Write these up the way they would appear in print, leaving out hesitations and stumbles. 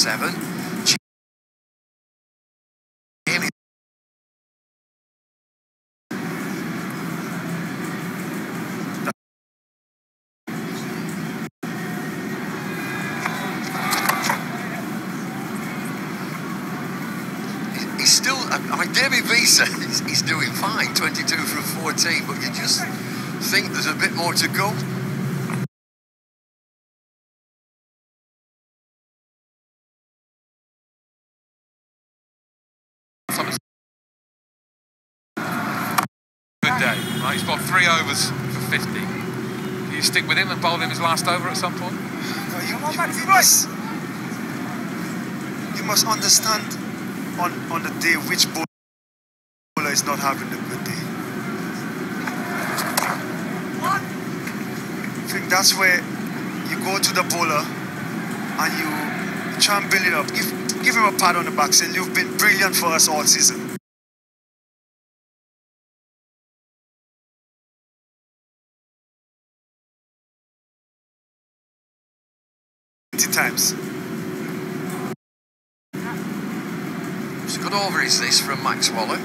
7. Jamie. He's still, I mean, Davy Visa, he's doing fine, 22 from 14, but you just think there's a bit more to go. Good day. Right, he's got 3 overs for 50. Do you stick with him and bowl him his last over at some point? Well, you must understand on the day which bowler is not having a good day. I think that's where you go to the bowler and you try and build it up. Give him a pat on the back, saying you've been brilliant for us all season. Times. It's a good over is this from Max Waller.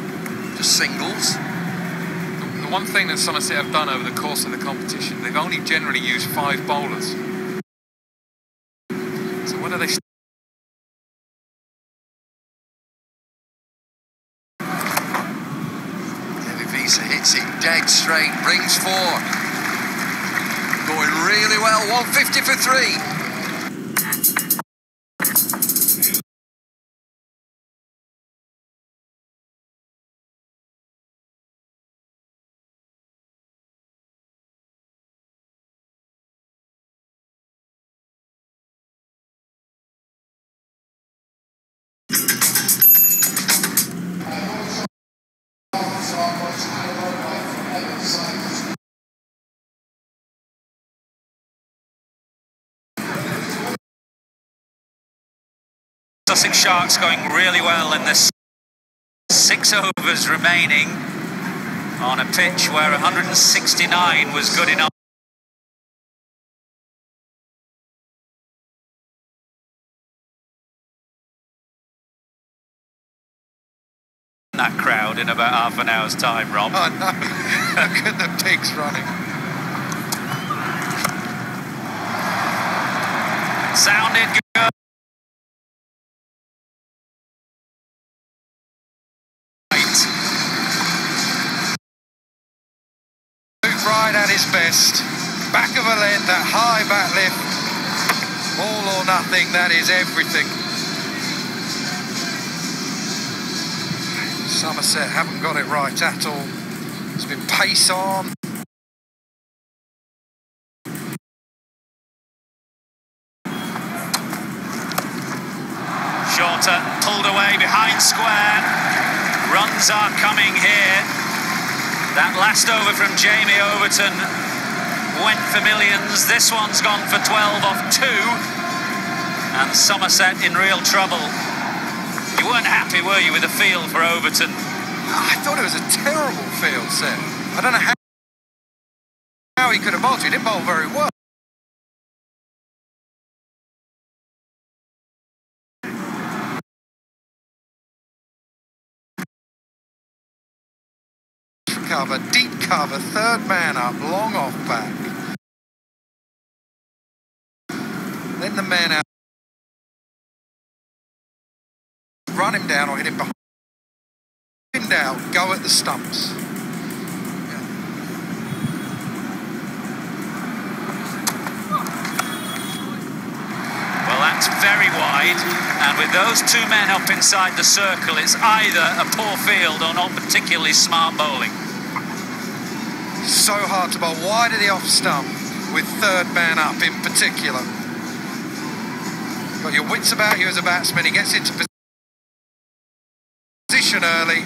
Just singles. The one thing that Somerset have done over the course of the competition, they've only generally used 5 bowlers. So what are they? Davy Visa hits it dead straight, brings 4. Going really well, 150 for 3. Sussex Sharks going really well in this 6 overs remaining on a pitch where 169 was good enough. That crowd in about half an hour's time, Rob. Oh no, look at the pigs running. Sounded good. Right at his best, back of a lead, that high back lift, all or nothing, that is everything. Somerset haven't got it right at all. It's been pace on. Shorter, pulled away behind square. Runs are coming here. That last over from Jamie Overton went for millions. This one's gone for 12 off 2. And Somerset in real trouble. You weren't happy, were you, with the field for Overton? I thought it was a terrible field set. I don't know how he could have bowled. He didn't bowl very well. Cover, deep cover, 3rd man up, long off back. Then the man out. Run him down or hit him behind. Pinned out, go at the stumps. Well, that's very wide, and with those 2 men up inside the circle, it's either a poor field or not particularly smart bowling. So hard to bowl wide of the off stump with 3rd man up in particular. Got your wits about you as a batsman. He gets into position early.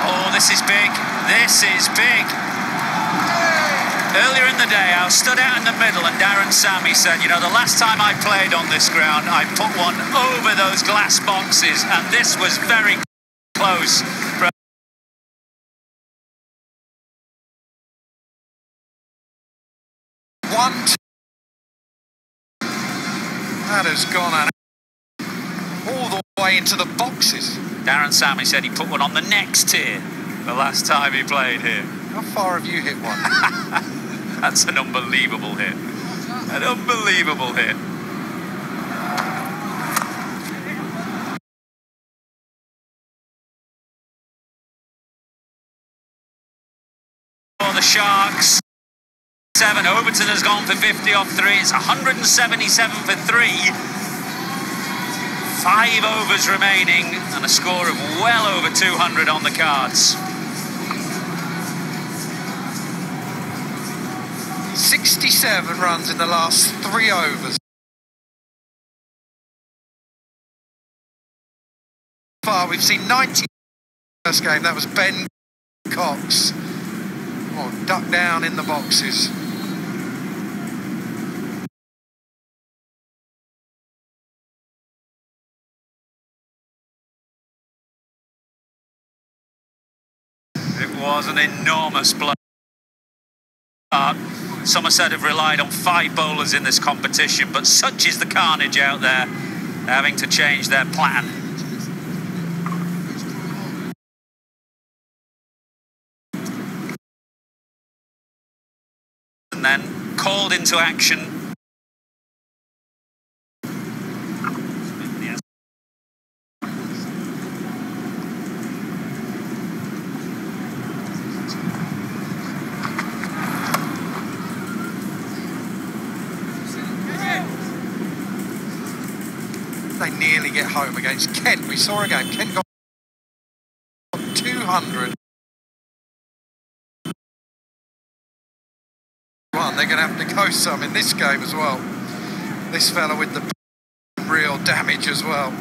Oh, this is big. This is big. Earlier in the day, I stood out in the middle and Darren Sammy said, you know, the last time I played on this ground, I put one over those glass boxes, and this was very close 1-2. That has gone all the way into the boxes. Darren Sammy said he put one on the next tier the last time he played here. How far have you hit one? That's an unbelievable hit. An unbelievable hit. For the Sharks. 7. Overton has gone for 50 off 3. It's 177 for 3. 5 overs remaining and a score of well over 200 on the cards. 67 runs in the last 3 overs. So far we've seen 90 first game. That was Ben Cox. Oh, duck down in the boxes. It was an enormous blow. Somerset have relied on 5 bowlers in this competition, but such is the carnage out there, having to change their plan. And then called into action. They nearly get home against Kent. We saw a game. Kent got 200. They're going to have to go some in this game as well. This fella with the real damage as well.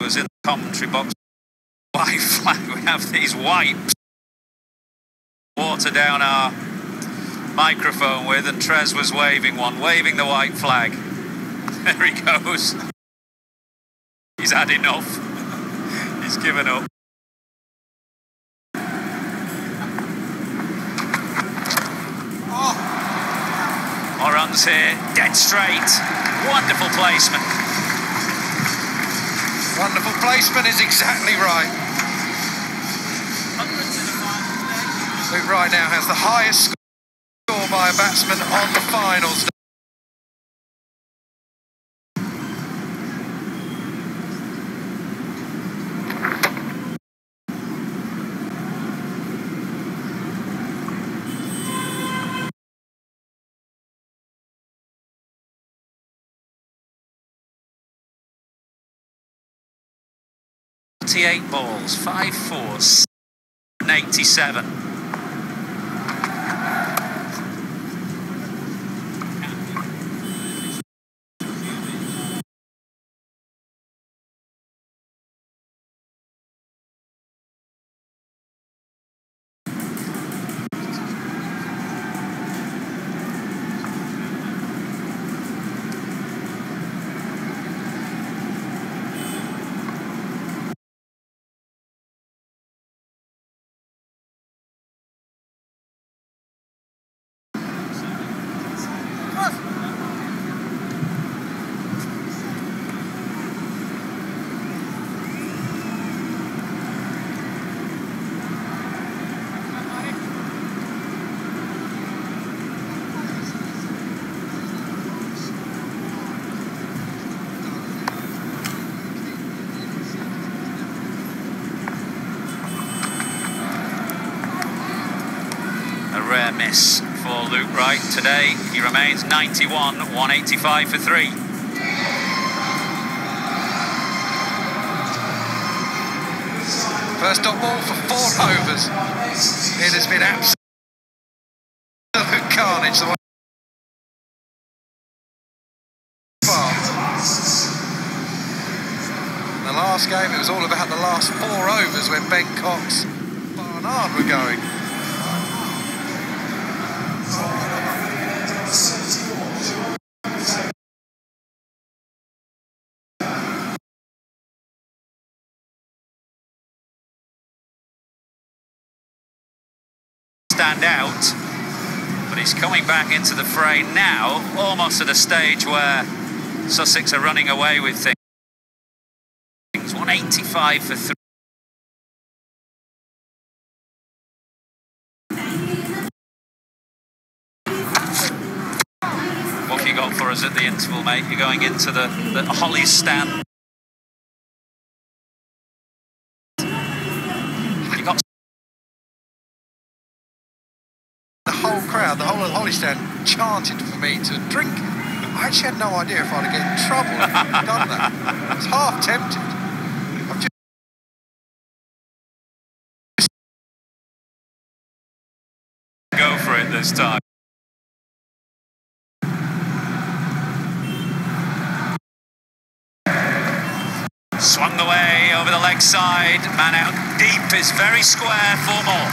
Was in the commentary box. White flag. We have these wipes. Water down our microphone with, and Trez was waving the white flag. There he goes. He's had enough. He's given up. Oh. More runs here, dead straight. Wonderful placement. Wonderful placement is exactly right. Luke right now has the highest score by a batsman on the finals. Balls, 5 4, 87. Rare miss for Luke Wright today. He remains 91, 185 for 3. First dot ball for 4 overs. It has been absolute carnage. In the last game, it was all about the last 4 overs when Ben Cox and Barnard were going. stand out, but he's coming back into the fray now, almost at a stage where Sussex are running away with things. 185 for 3. What have you got for us at the interval, mate? You're going into the Holly's stand. You got the whole crowd, the whole of the Holly stand chanted for me to drink. I actually had no idea if I'd get in trouble if I'd done that. I was half tempted. I've just go for it this time. Swung away over the leg side. Man out deep is very square. 4 more.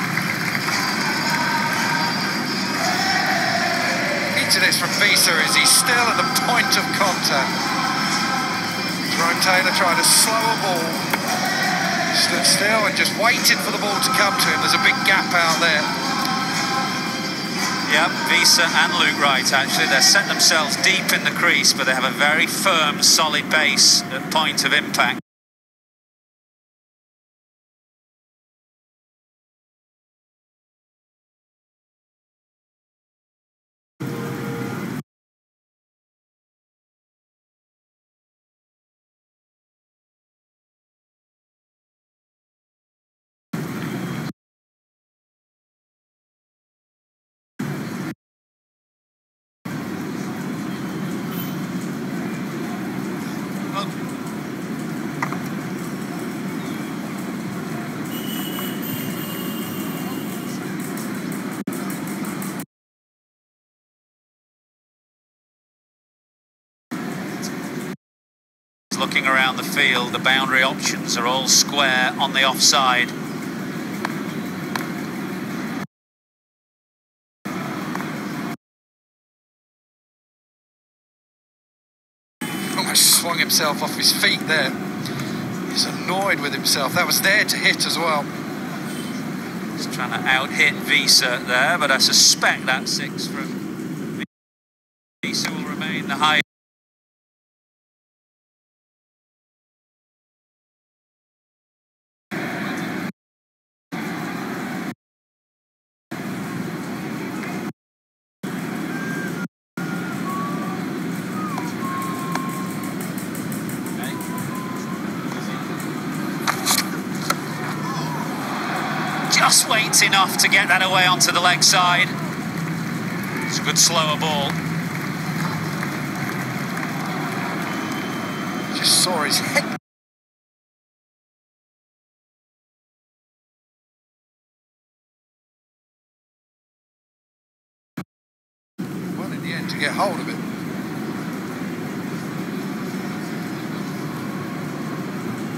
into this from Visa as he's still at the point of contact. Jerome Taylor tried to slow a ball. Stood still and just waited for the ball to come to him. There's a big gap out there. Yep, Visa and Luke Wright, actually, they're set themselves deep in the crease, but they have a very firm, solid base at point of impact. Looking around the field, the boundary options are all square on the offside. Almost swung himself off his feet there. He's annoyed with himself. That was there to hit as well. He's trying to out-hit Visa there, but I suspect that 6 from Visa will remain the high. Just waits enough to get that away onto the leg side. It's a good slower ball. Just saw his head. Well, in the end, to get hold of it.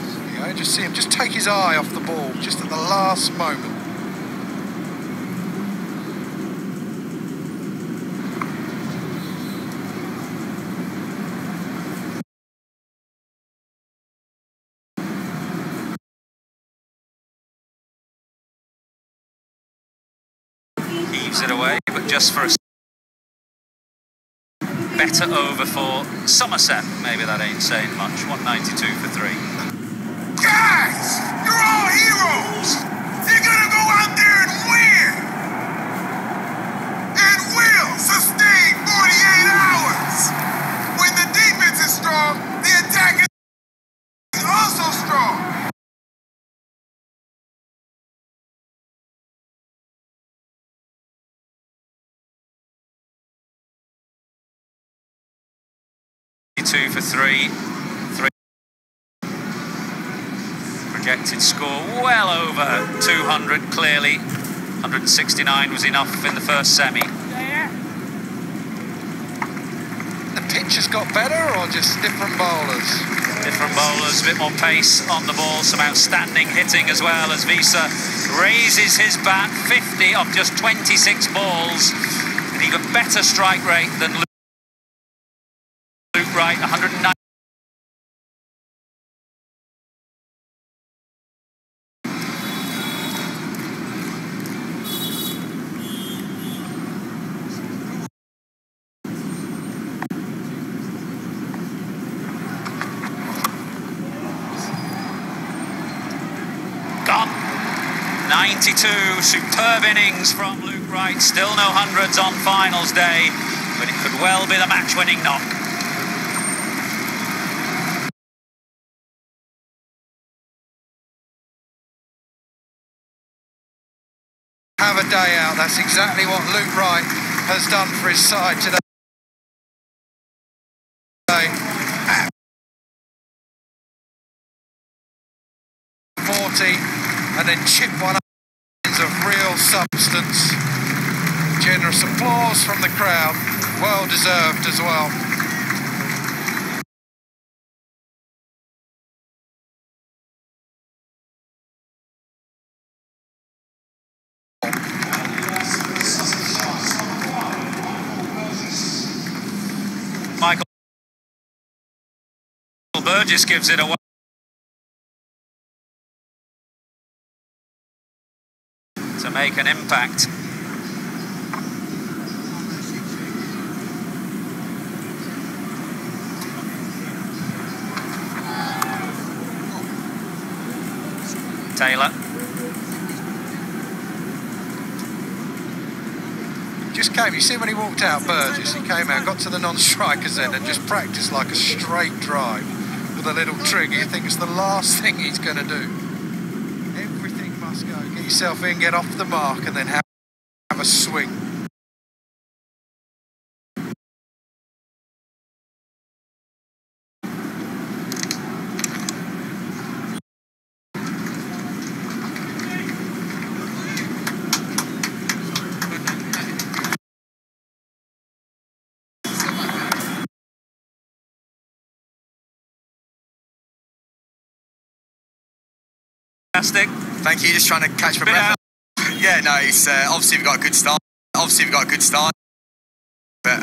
So, you just see him just take his eye off the ball just at the last moment. Heaves it away, but just for a better over for Somerset. Maybe that ain't saying much. 192 for 3. Guys, you're all heroes. You're gonna go out there and win. And will sustain 48 hours. When the defense is strong, the attack is also strong. Two for 3. Projected score well over 200, clearly. 169 was enough in the first semi. The pitch has got better or just different bowlers? Different bowlers, a bit more pace on the ball, some outstanding hitting as well as Visa raises his bat. 50 off just 26 balls. An even better strike rate than Luke Wright, 109. 92, superb innings from Luke Wright. Still no hundreds on finals day, but it could well be the match-winning knock. Have a day out. That's exactly what Luke Wright has done for his side today. 40 and then chip one up of real substance. Generous applause from the crowd, well deserved as well. Michael Burgess gives it away. To make an impact. Taylor. Just came, you see when he walked out, Burgess, he came out, got to the non-strikers end and just practiced like a straight drive with a little trigger. You think it's the last thing he's going to do. Everything must go. Get yourself in, get off the mark, and then have a swing. Fantastic. Thank you. Just trying to catch my breath. Yeah, no, it's obviously we've got a good start. But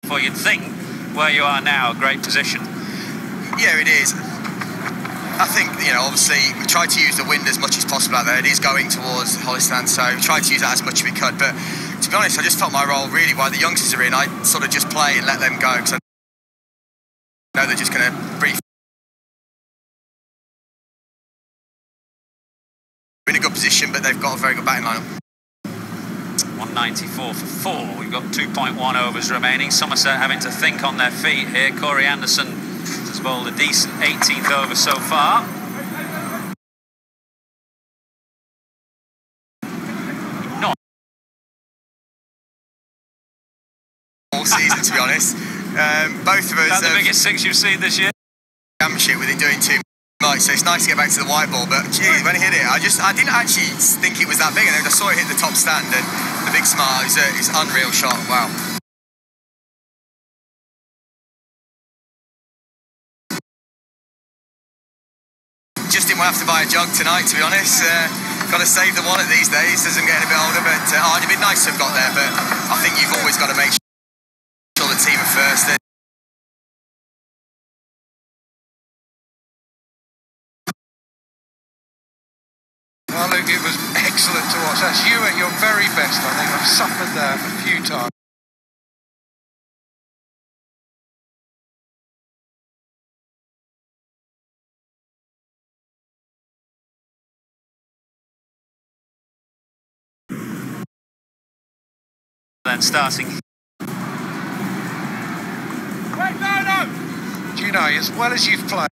well, you'd think where you are now, a great position. yeah, it is. I think, you know, obviously we tried to use the wind as much as possible out there. It is going towards Hollistan, so we tried to use that as much as we could. But to be honest, I just felt my role really while the youngsters are in. I sort of just play and let them go because I know they're just going to brief. We're in a good position, but they've got a very good batting lineup. 194 for 4. We've got 2.1 overs remaining. Somerset having to think on their feet here. Corey Anderson has bowled a decent 18th over so far. Not All season, to be honest. Both of us. Is that the biggest six you've seen this year? Championship with it doing too much, so it's nice to get back to the white ball. But geez, when he hit it, I didn't actually think it was that big, and then I saw it hit the top stand and the big smile. It's an unreal shot. Wow. Just didn't want to have to buy a jug tonight, to be honest. Got to save the wallet these days as I'm getting a bit older. But it'd be nice to have got there. But I think you've always got to make sure the team are first. Well, Luke, it was excellent to watch. That's you at your very best, I think. I've suffered that a few times. Then starting. Do you know, as well as you've played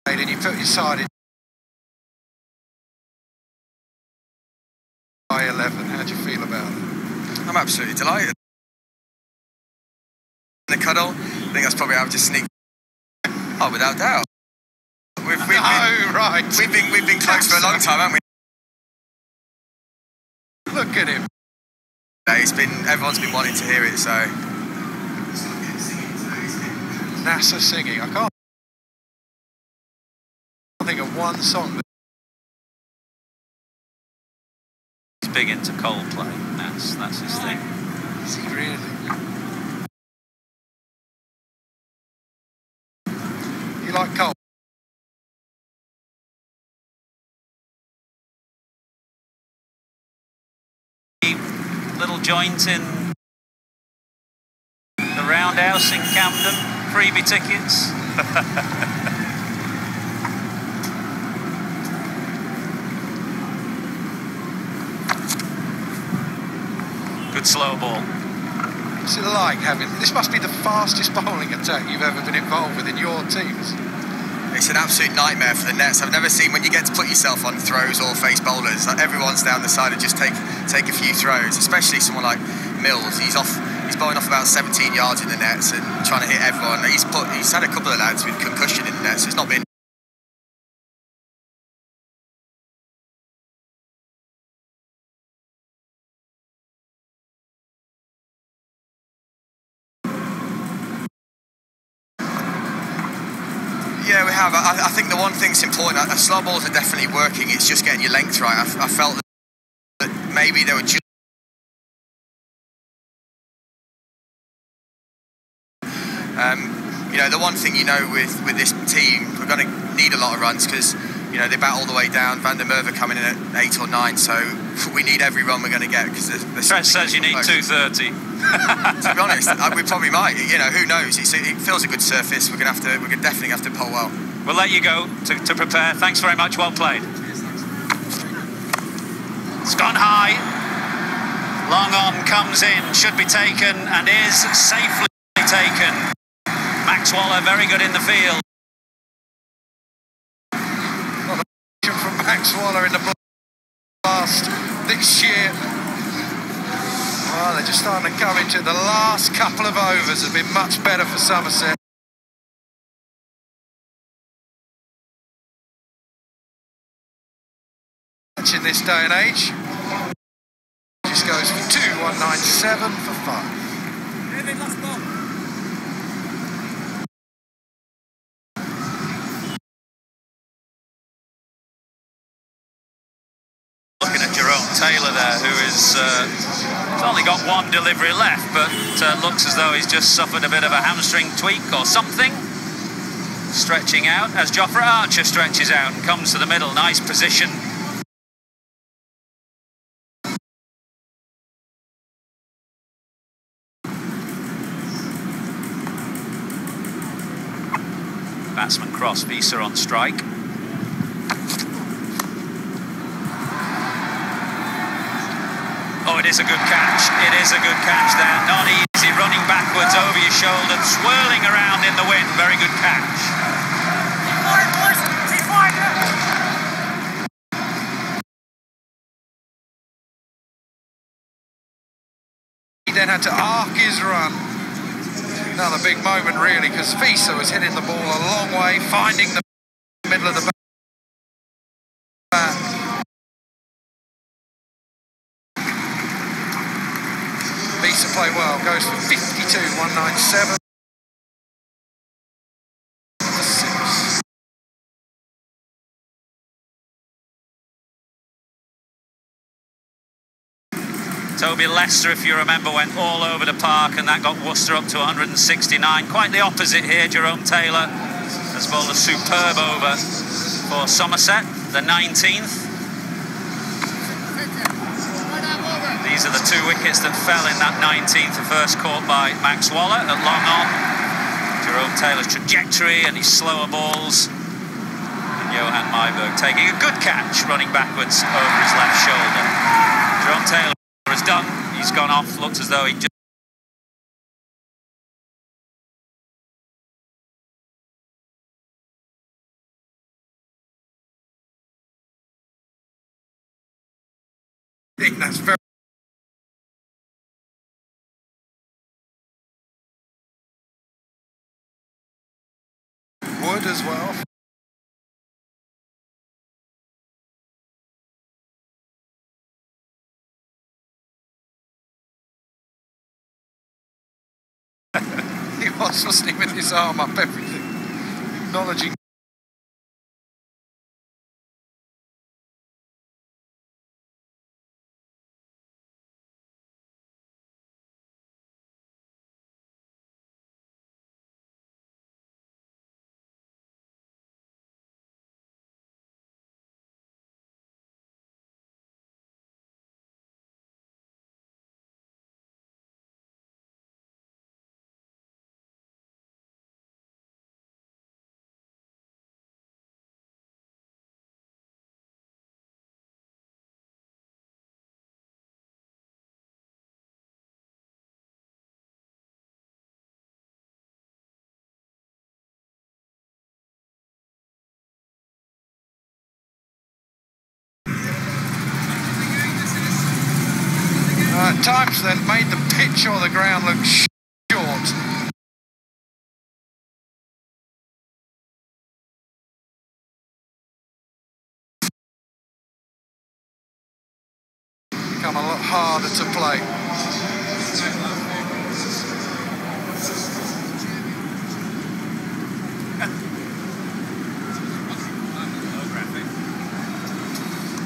and you put your side in by 11, how do you feel about it? I'm absolutely delighted. The cuddle, I think that's probably how I've just sneaked. Oh, without doubt. We've been close for a long time, haven't we? Look at him. Everyone's been wanting to hear it, so. NASA singing. I can't think of one song. He's big into Coldplay. That's his thing. Is he really? You like Coldplay? Little joint in the roundhouse in Camden. freebie tickets. Good slow ball. What's it like having... This must be the fastest bowling attack you've ever been involved with in your teams. It's an absolute nightmare for the nets. I've never seen when you get to put yourself on throws or face bowlers, like everyone's down the side and just take a few throws, especially someone like Mills. He's bowling off about 17 yards in the nets and trying to hit everyone. He's had a couple of lads with concussion in the nets, so it's not been... Yeah, we have. I think the one thing that's important, slow balls are definitely working, it's just getting your length right. I felt that maybe they were just... you know, the one thing with this team, we're going to need a lot of runs because, you know, they bat all the way down. Van der Merwe coming in at 8 or 9, so we need every run we're going to get because Stretch says you need 230. To be honest, we probably might. You know, who knows? It feels a good surface. We're definitely have to pull well. We'll let you go to prepare. Thanks very much. Well played. It's gone high. Long on comes in. Should be taken and is safely taken. Max Waller very good in the field. From Max Waller in the blast this year. Well, they're just starting to come into the last couple of overs. Have been much better for Somerset. In this day and age, just goes for 2,197 for 5. Looking at Jerome Taylor there, who is he's only got one delivery left, but looks as though he's just suffered a bit of a hamstring tweak or something. Stretching out as Jofra Archer stretches out and comes to the middle. Nice position. Batsman cross, Visa on strike. Oh, it is a good catch. It is a good catch there. Not easy, running backwards over your shoulder, swirling around in the wind. Very good catch. He then had to arc his run. Another big moment, really, because Visa was hitting the ball a long way, finding the middle of the bat. Visa play well, goes for 52,197. Toby Lester, if you remember, went all over the park and that got Worcester up to 169. Quite the opposite here. Jerome Taylor has bowled a superb over for Somerset, the 19th. These are the 2 wickets that fell in that 19th, the first caught by Max Waller at long on. Jerome Taylor's trajectory and his slower balls. And Johan Myberg taking a good catch, running backwards over his left shoulder. Jerome Taylor is done. He's gone off. Looks as though he just... I think that's very... Wood as well. He was, wasn't he, with his arm up, everything, acknowledging times then made the pitch or the ground look short. Become a lot harder to play.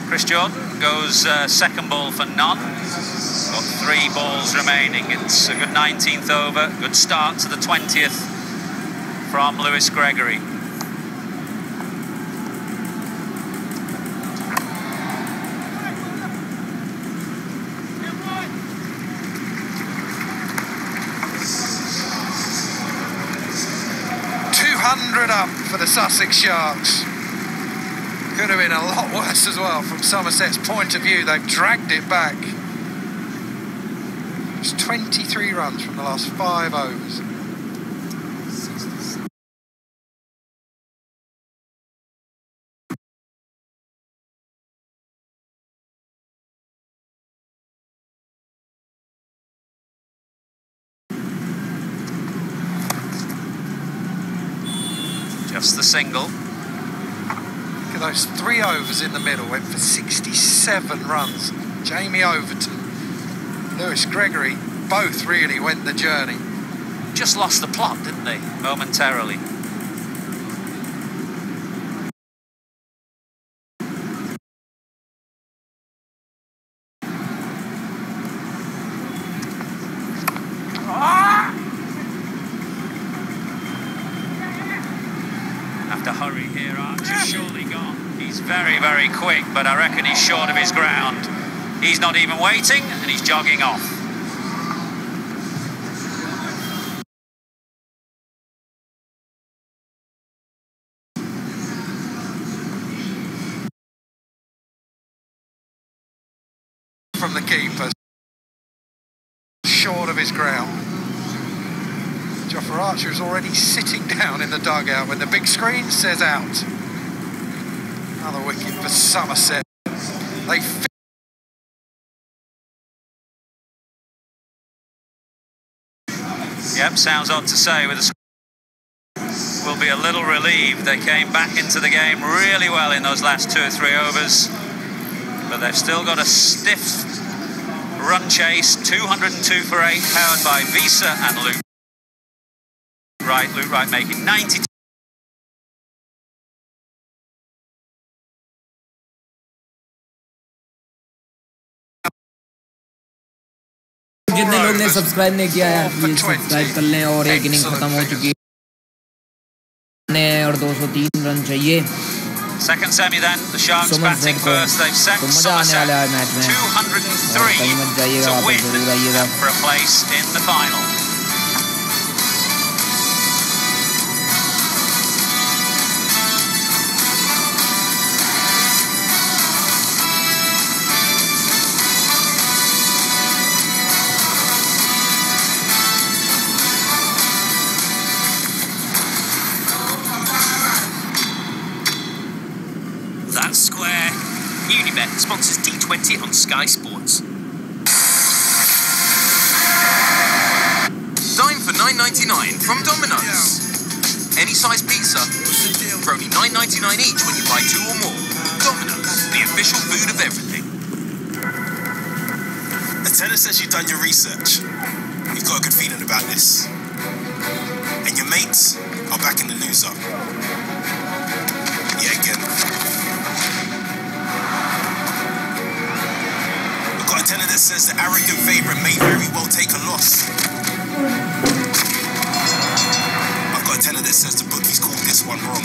Chris Jordan goes second ball for none. Got 3 balls remaining. It's a good 19th over. Good start to the 20th from Lewis Gregory. Up for the Sussex Sharks. Could have been a lot worse as well from Somerset's point of view. They've dragged it back. It's 23 runs from the last 5 overs. Just the single. Look at those 3 overs in the middle, went for 67 runs. Jamie Overton, Lewis Gregory, both really went the journey. Just lost the plot, didn't they, momentarily? Have to hurry here, Archer's surely gone. He's very, very quick, but I reckon he's short of his ground. He's not even waiting, and he's jogging off. From the keeper, short of his ground. Jofra Archer is already sitting down in the dugout when the big screen says out. Another wicket for Somerset. They Yep, sounds odd to say. With the will be a little relieved. They came back into the game really well in those last 2 or 3 overs, but they've still got a stiff run chase. 202 for 8, powered by Visa and Luke Wright making 92. जितने लोग ने subscribe नहीं किया यार please subscribe कर लें और एक इनिंग खत्म हो चुकी है और 203 रन चाहिए Second semi then, the Sharks batting first. They've set Somerset 203 to win for a place in the final. That's square. Unibet sponsors T20 on Sky Sports. Dine for $9.99 from Domino's. Any size pizza for only $9.99 each when you buy 2 or more. Domino's, the official food of everything. The tenor says you've done your research. You've got a good feeling about this. And your mates are back in the loser. Yeah, again. I've got a tenor that says the arrogant favourite may very well take a loss. I've got a tenor that says the bookies called this one wrong.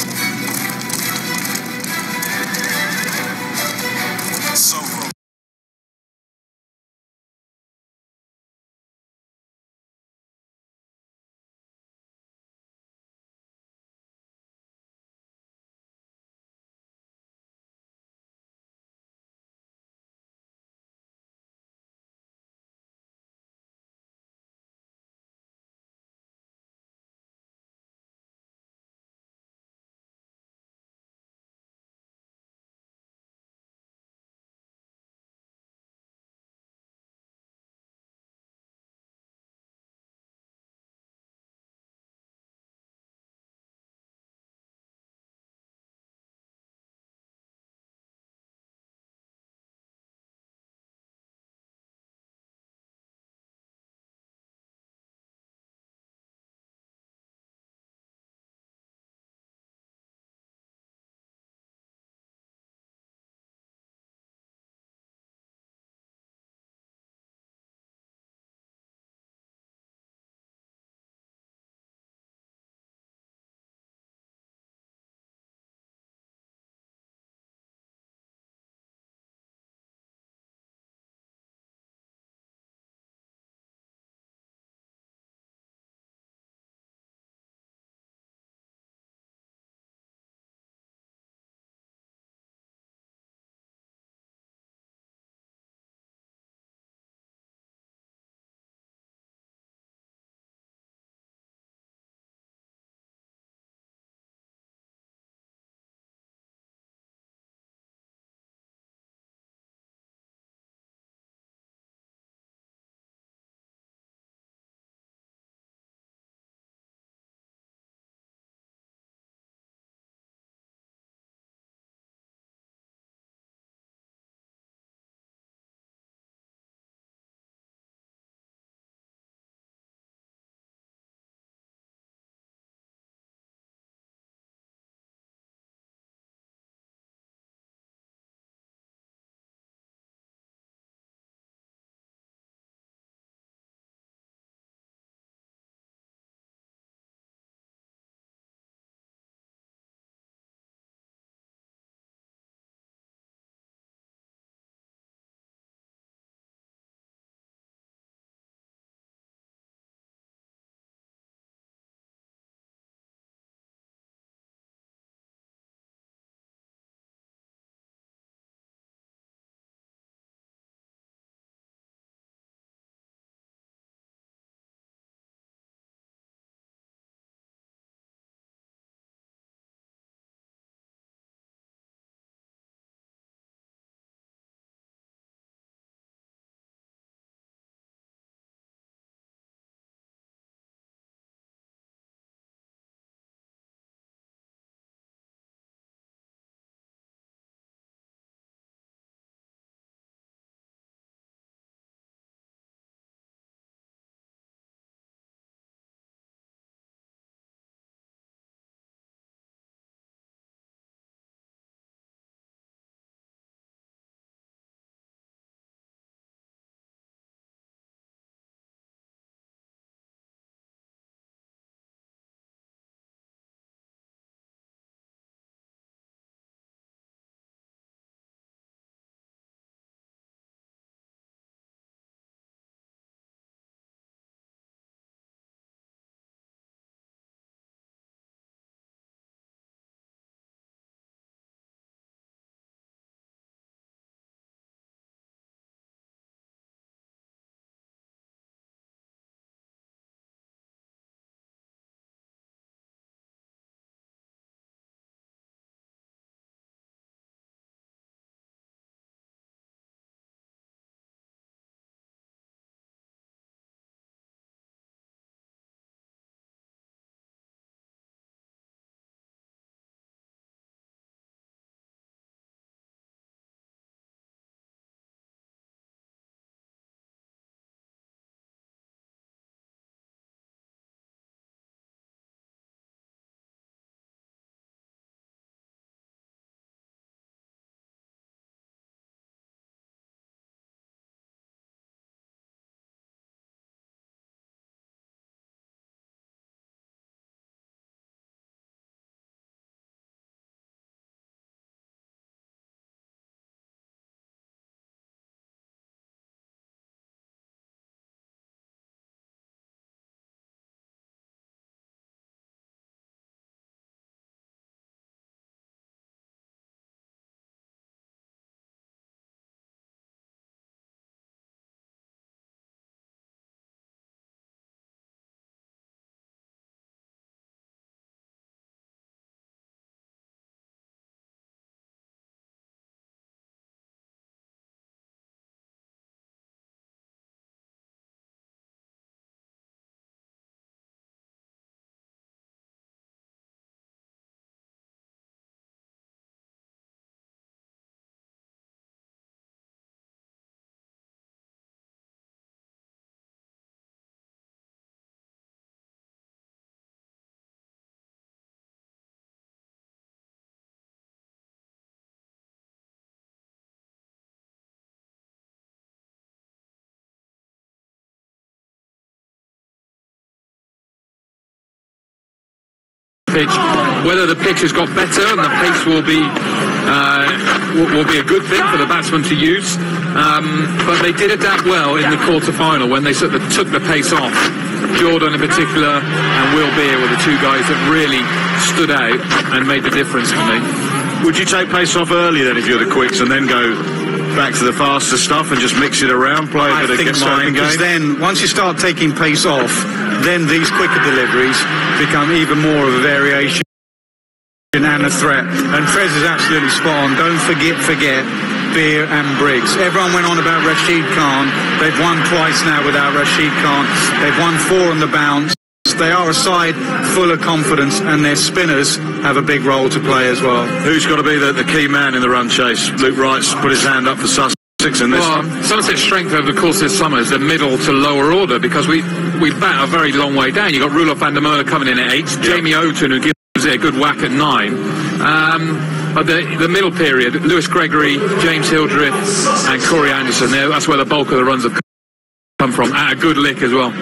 So wrong. pitch. Whether the pitch has got better and the pace will be a good thing for the batsmen to use, but they did adapt well in the quarter-final when they sort of took the pace off. Jordan in particular and Will Beer were the two guys that really stood out and made the difference for me. Would you take pace off early then if you're the quicks and then go back to the faster stuff and just mix it around, play a bit of mind game? Then once you start taking pace off, then these quicker deliveries become even more of a variation and a threat. And Trez is absolutely spot on. Don't forget Beer and Briggs. Everyone went on about Rashid Khan. They've won twice now without Rashid Khan. They've won 4 on the bounce. They are a side full of confidence, and their spinners have a big role to play as well. Who's got to be the key man in the run chase? Luke Wright's put his hand up for Sussex in this one. Somerset's strength over the course of this summer is the middle to lower order, because we bat a very long way down. You've got Roelof van der Merwe coming in at 8, Jamie Overton, who gives it a good whack at 9. But the middle period, Lewis Gregory, James Hildreth and Corey Anderson, that's where the bulk of the runs have come from, at a good lick as well.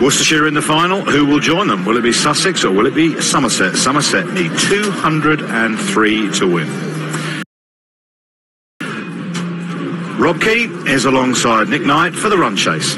Worcestershire in the final. Who will join them? Will it be Sussex or will it be Somerset? Somerset need 203 to win. Rob Key is alongside Nick Knight for the run chase.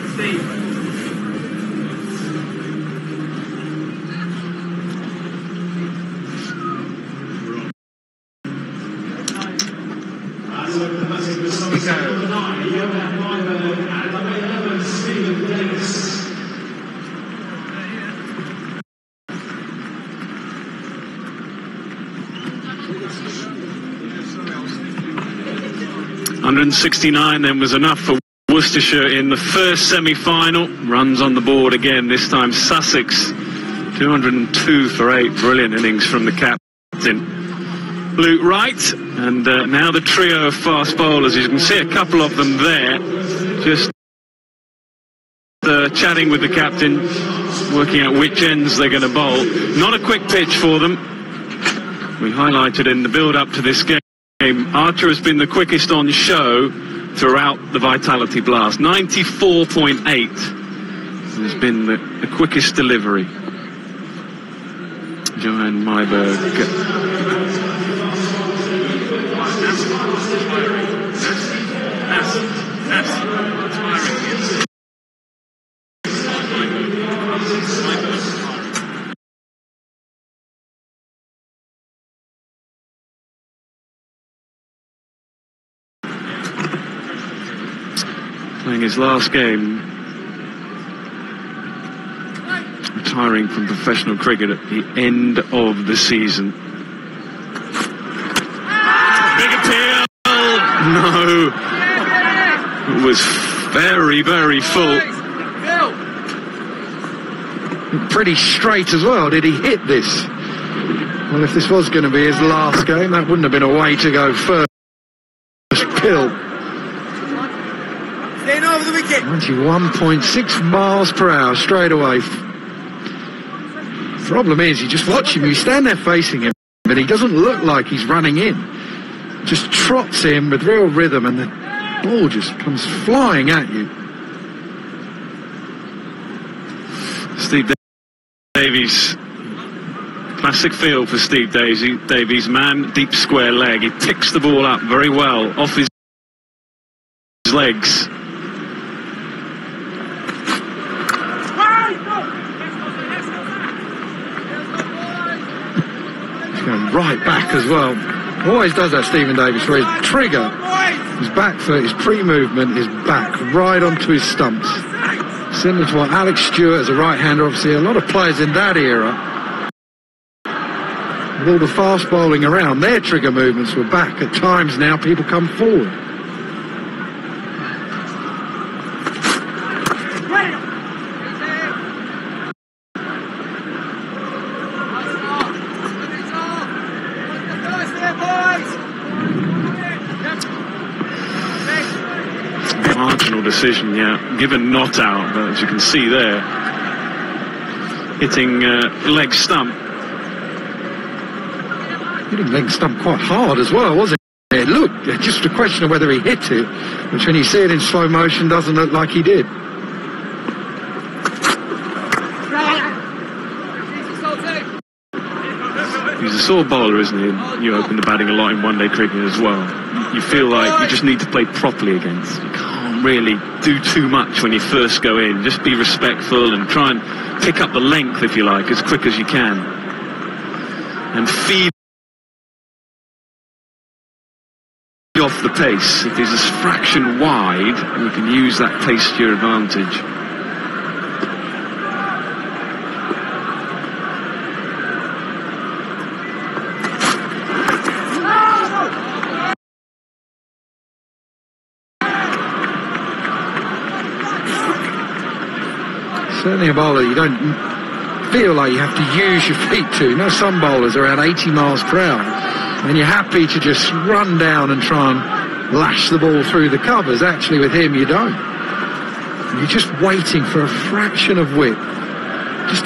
.169 then was enough for Worcestershire in the first semi-final. Runs on the board again, this time Sussex. 202 for 8. Brilliant innings from the captain, Luke Wright. And now the trio of fast bowlers. You can see a couple of them there, just chatting with the captain, working out which ends they're going to bowl. Not a quick pitch for them. We highlighted in the build-up to this game, Archer has been the quickest on show throughout the Vitality Blast. 94.8 has been the quickest delivery. Johan Myberg. Playing his last game, retiring from professional cricket at the end of the season. Big appeal! No! It was very, very full. Pretty straight as well. Did he hit this? Well, if this was going to be his last game, that wouldn't have been a way to go first. Pill. 91.6 miles per hour straight away. Problem is, you just watch him, you stand there facing him, but he doesn't look like he's running in. Just trots in with real rhythm, and the ball just comes flying at you. Steve Davies, classic feel for Steve Davies, man, deep square leg. He picks the ball up very well off his legs. Going right back as well. Always does that, Stephen Davies, where his trigger, his back foot, his pre-movement is back right onto his stumps. Similar to what Alex Stewart as a right-hander, obviously a lot of players in that era, with all the fast bowling around, their trigger movements were back. At times now people come forward. Decision, yeah, given not out, but as you can see there, hitting leg stump. Hitting leg stump quite hard as well, wasn't it? Look, just a question of whether he hit it, which when you see it in slow motion doesn't look like he did. sore bowler, isn't he? You open the batting a lot in one-day cricket as well. You feel like you just need to play properly against. You can't really do too much when you first go in. Just be respectful and try and pick up the length, if you like, as quick as you can. And feed off the pace. If he's a fraction wide, you can use that pace to your advantage. Certainly a bowler you don't feel like you have to use your feet to. You know, some bowlers are around 80 miles per hour and you're happy to just run down and try and lash the ball through the covers. Actually, with him, you don't. You're just waiting for a fraction of width. Just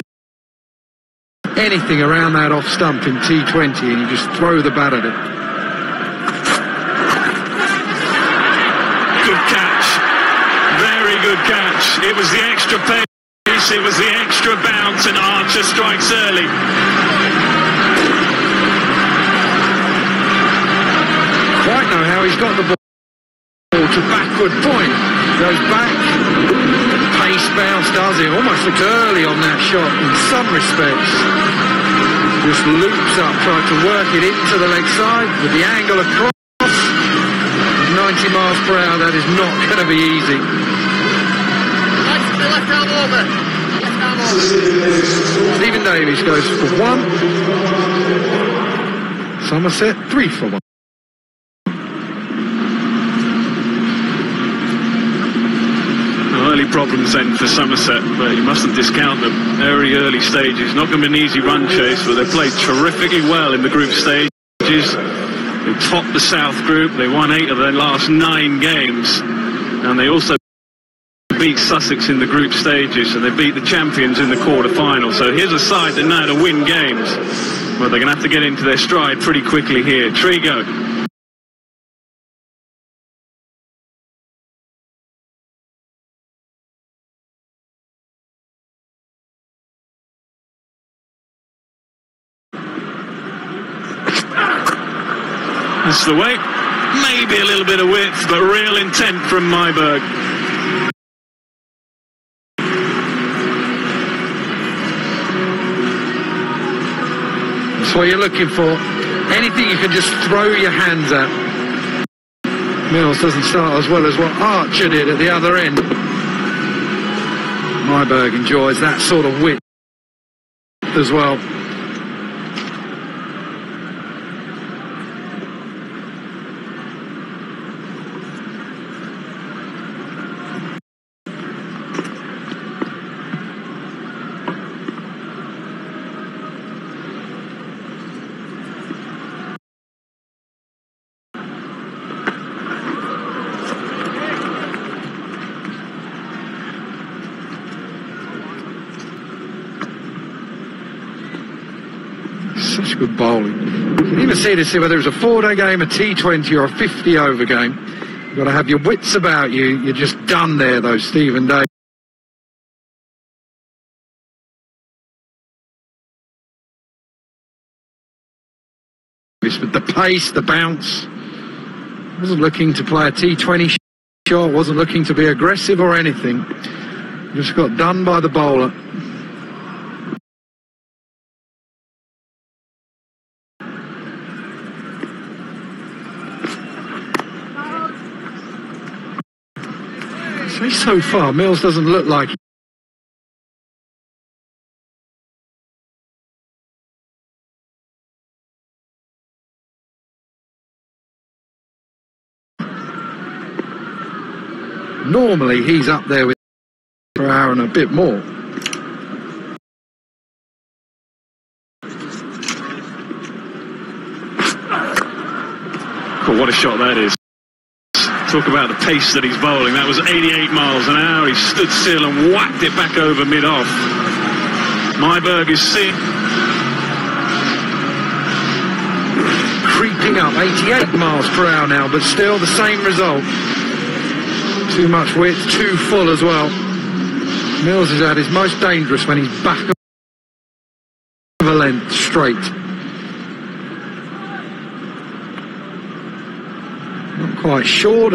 anything around that off stump in T20 and you just throw the bat at it. Good catch. Very good catch. It was the extra pace. It was the extra bounce, and Archer strikes early. Quite know how he's got the ball to backward point. Goes back. Pace bounce does it. Almost looked early on that shot in some respects. Just loops up, tried to work it into the leg side with the angle across. 90 miles per hour, that is not going to be easy. Left arm over. Stephen Davies goes for 1. Somerset 3 for 1. Early problems then for Somerset, but you mustn't discount them. Very early stages. Not going to be an easy run chase, but they played terrifically well in the group stages. They topped the South Group. They won 8 of their last 9 games, and they also beat Sussex in the group stages, and they beat the champions in the quarter-final. So here's a side that know how to win games. Well, they're going to have to get into their stride pretty quickly here. Trigo. That's the way. Maybe a little bit of width, but real intent from Myberg. That's what you're looking for. Anything you can just throw your hands at. Mills doesn't start as well as what Archer did at the other end. Myberg enjoys that sort of width as well. Such good bowling. You can even see whether it's a 4-day game, a T20 or a 50-over game. You've got to have your wits about you. You're just done there, though, Stephen Davies. But the pace, the bounce, wasn't looking to play a T20 shot, wasn't looking to be aggressive or anything. Just got done by the bowler. So far, Mills doesn't look like normally he's up there with per hour and a bit more. Cool, what a shot that is. Talk about the pace that he's bowling. That was 88 miles an hour. He stood still and whacked it back over mid-off. Myberg is seen. Creeping up, 88 miles per hour now, but still the same result. Too much width, too full as well. Mills is at his most dangerous when he's back of a length straight. quite short.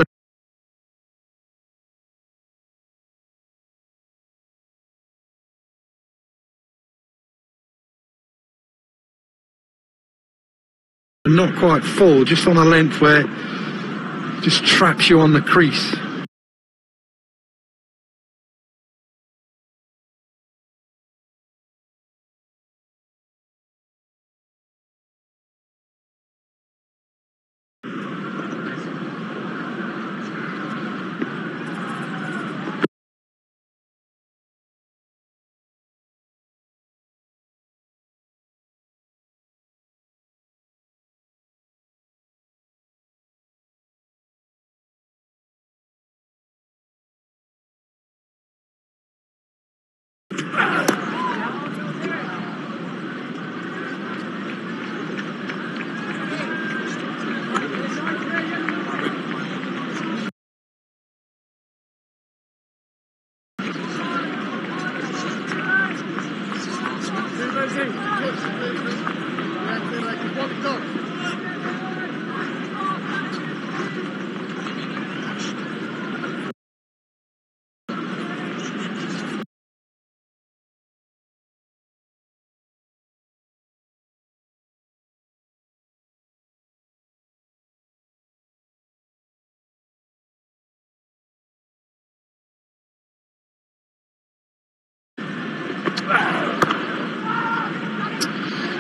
And not quite full, just on a length where it just traps you on the crease.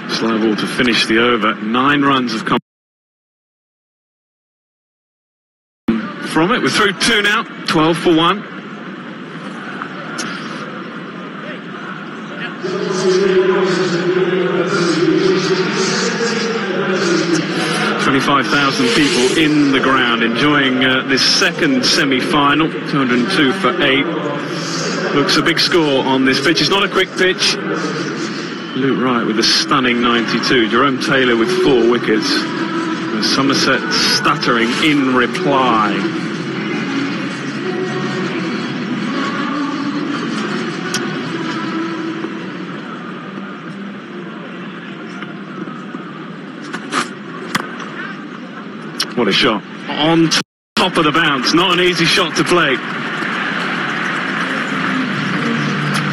Slow ball to finish the over. 9 runs have come from it. We're through 2 now. 12 for 1. $25,000 people in the ground enjoying this second semi-final. 202 for 8. Looks a big score on this pitch. It's not a quick pitch. Luke Wright with a stunning 92. Jerome Taylor with 4 wickets. And Somerset stuttering in reply. What a shot. On top of the bounce. Not an easy shot to play.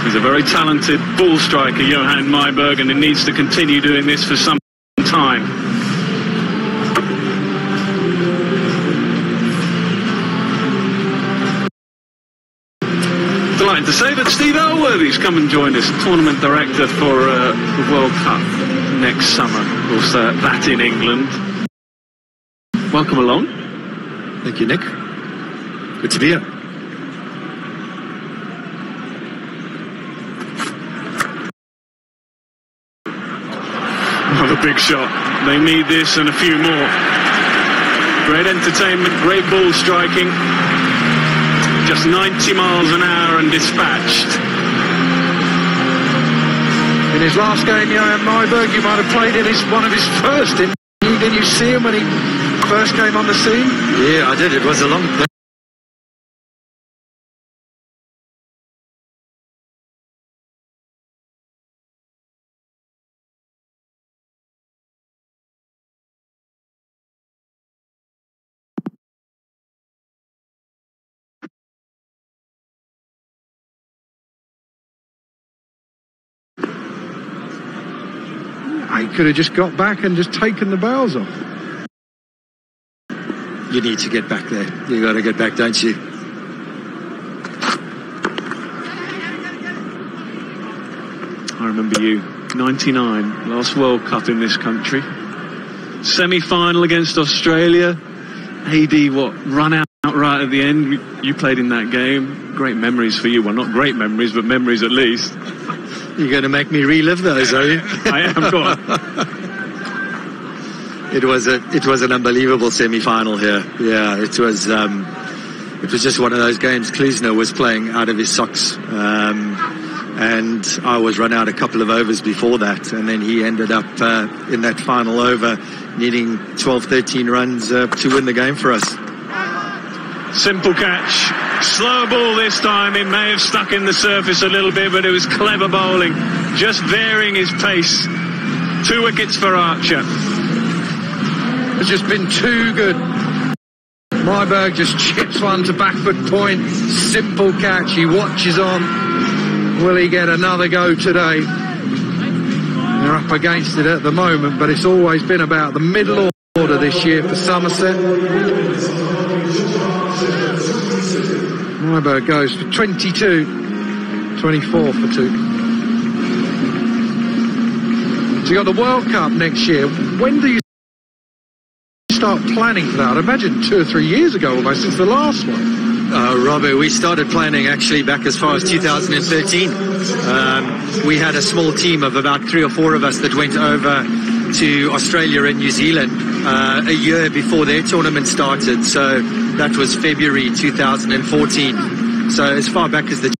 He's a very talented ball striker, Johan Myberg, and he needs to continue doing this for some time. Delighted to say that Steve Elworthy's come and joined us, tournament director for the World Cup next summer. Of course, that in England. Welcome along. Thank you, Nick. Good to be here. Another big shot. They need this and a few more. Great entertainment, great ball striking. Just 90 miles an hour and dispatched. In his last game, Johan Myberg, you might have played in one of his first, didn't you see him when he first came on the scene? Yeah, I did. It was a long time. He could have just got back and just taken the bails off. You need to get back there. You got to get back, don't you? I remember you, 99, last World Cup in this country. Semi-final against Australia. AD, run out right at the end. You played in that game. Great memories for you. Well, not great memories, but memories at least. You're going to make me relive those, are you? I am, go on. It was an unbelievable semi-final here. Yeah, it was just one of those games. Kleesner was playing out of his socks, and I was run out a couple of overs before that, and then he ended up in that final over needing 12, 13 runs to win the game for us. Simple catch. Slow ball this time. It may have stuck in the surface a little bit, but it was clever bowling. Just varying his pace. 2 wickets for Archer. It's just been too good. Myberg just chips one to back foot point. Simple catch. He watches on. Will he get another go today? They're up against it at the moment, but it's always been about the middle order this year for Somerset. Myberg goes for 22, 24 for 2. So you got the World Cup next year. When do you start planning for that? I imagine 2 or 3 years ago almost, since the last one. Robert, we started planning actually back as far as 2013. We had a small team of about 3 or 4 of us that went over to Australia and New Zealand a year before their tournament started. So that was February 2014. So as far back as the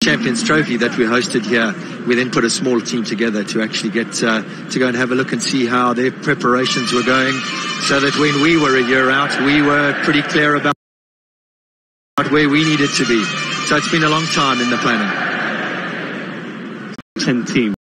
Champions Trophy that we hosted here, we then put a small team together to actually get to go and have a look and see how their preparations were going, so that when we were a year out, we were pretty clear about where we needed to be. So it's been a long time in the planning. 10 teams.